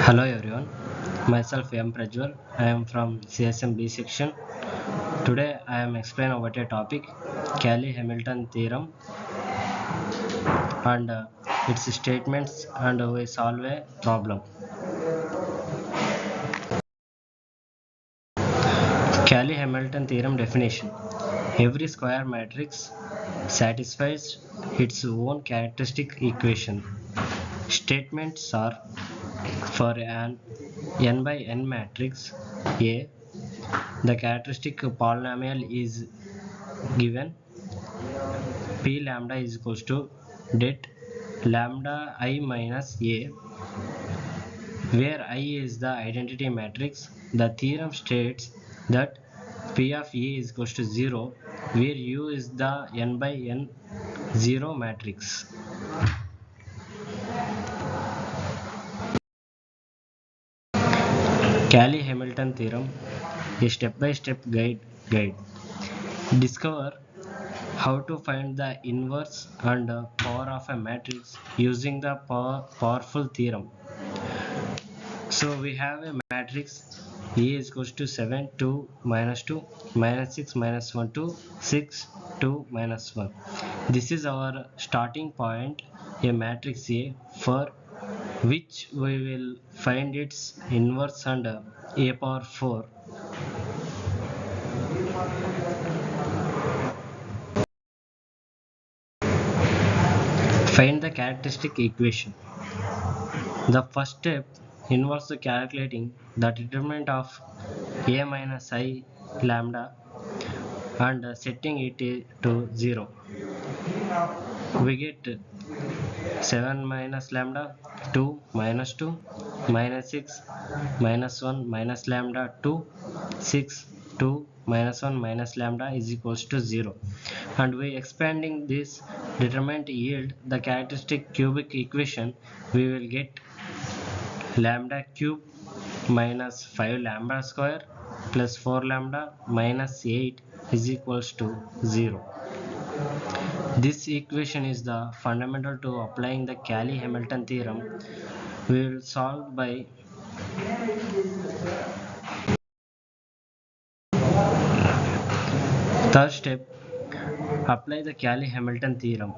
Hello everyone, myself M. Prajwal. I am from CSMB section. Today I am explaining about a topic Cayley-Hamilton theorem and its statements, and we solve a problem. Cayley-Hamilton theorem definition. Every square matrix satisfies its own characteristic equation. Statements are: for an n by n matrix A, the characteristic polynomial is given p lambda is equals to det lambda I minus a, where I is the identity matrix. The theorem states that p of a is equals to 0, where u is the n by n 0 matrix. Cayley-Hamilton theorem, a step-by-step guide. Discover how to find the inverse and power of a matrix using the powerful theorem. So we have a matrix A is equals to 7, 2, minus 2, minus 6, minus 1, 2, 6, 2, minus 1. This is our starting point, a matrix A, for which we will find its inverse and a power 4. Find the characteristic equation. The first step involves calculating the determinant of a minus I lambda and setting it to 0. We get 7 minus lambda, 2 minus 2, minus 6 minus 1 minus lambda 2, 6, 2 minus 1 minus lambda is equals to 0. And we expanding this determinant yield the characteristic cubic equation. We will get lambda cube minus 5 lambda square plus 4 lambda minus 8 is equals to 0. This equation is the fundamental to applying the Cayley-Hamilton theorem. We will solve by third step. Apply the Cayley-Hamilton theorem.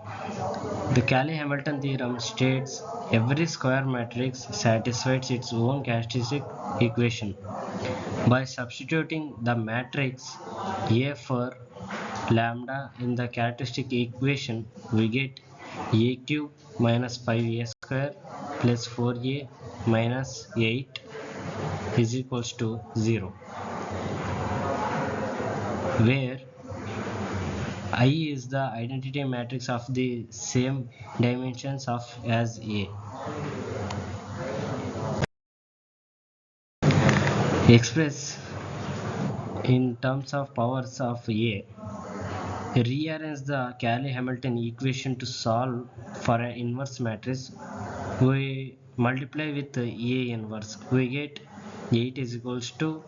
The Cayley-Hamilton theorem states every square matrix satisfies its own characteristic equation. By substituting the matrix A for lambda in the characteristic equation, we get a cube minus 5a square plus 4a minus 8 is equals to 0, where I is the identity matrix of the same dimensions of as A. Express in terms of powers of A. Rearrange the Cayley-Hamilton equation to solve for an inverse matrix. We multiply with A inverse. We get 8 is equals to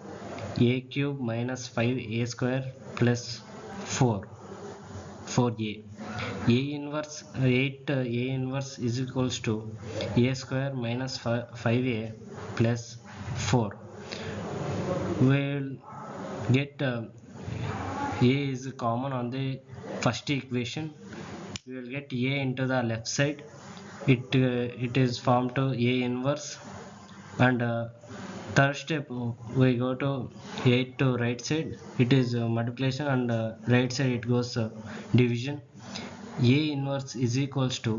A cube minus 5A square plus 4a. A inverse 8 A inverse is equals to A square minus 5a plus 4. We will get A is common on the first equation. We will get A into the left side. It is formed to A inverse, and third step we go to 8 to right side. It is multiplication, and right side it goes division. A inverse is equals to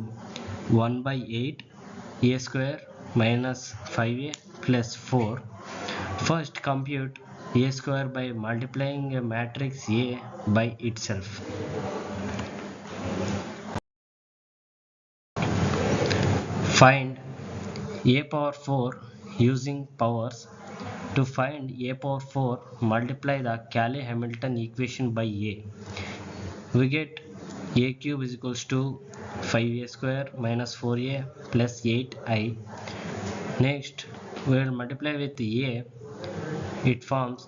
1 by 8 A square minus 5a plus 4. First compute A square by multiplying a matrix A by itself. Find A power 4 using powers. To find A power 4, multiply the Cayley-Hamilton equation by A. We get A cube is equals to 5a square minus 4a plus 8i. Next, we will multiply with A. It forms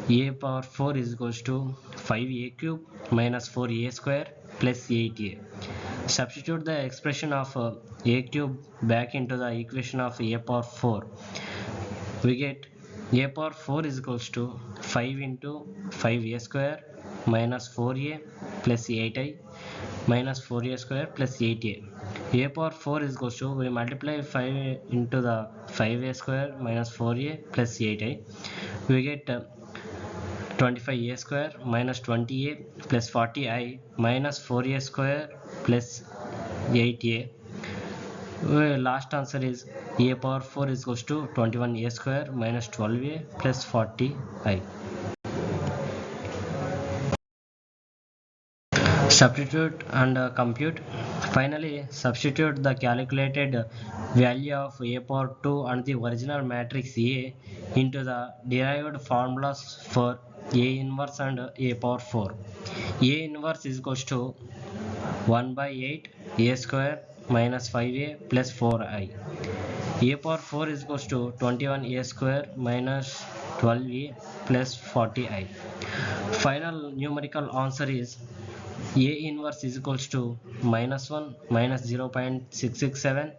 A power 4 is equals to 5a cube minus 4a square plus 8a. Substitute the expression of a cube back into the equation of a power 4. We get a power 4 is equals to 5 into 5a square minus 4a plus 8i minus 4a square plus 8a. A power 4 is equals to, we multiply 5 into the 5a square minus 4a plus 8i. We get 25a square minus 20a plus 40i minus 4a square plus 8a. Last answer is a power 4 is equals to 21a square minus 12a plus 40i. Substitute and compute. Finally, substitute the calculated value of a power 2 and the original matrix A into the derived formulas for A inverse and A power 4. A inverse is equals to 1 by 8 a square minus 5a plus 4i. A power 4 is equals to 21a square minus 12a plus 40i. Final numerical answer is A inverse is equals to minus 1 minus 0.667,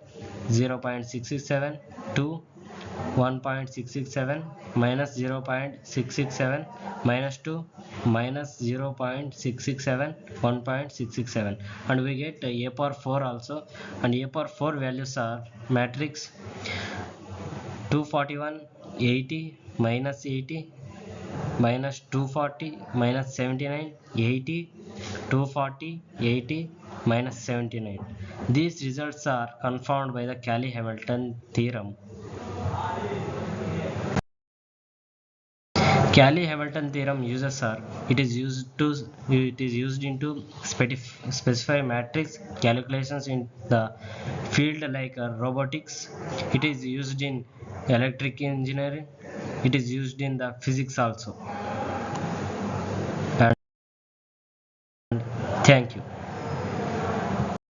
0.667, 2, 1.667 minus 0.667 minus 2 minus 0.667, 1.667, and we get a power 4 also, and a power 4 values are matrix 241, 80, minus 80, minus 240, minus 79, 80, 240, 80, minus 79. These results are confirmed by the Cayley-Hamilton theorem. Cayley-Hamilton theorem uses are, it is used into specify matrix calculations in the field like robotics. It is used in electric engineering. It is used in the physics also. And thank you.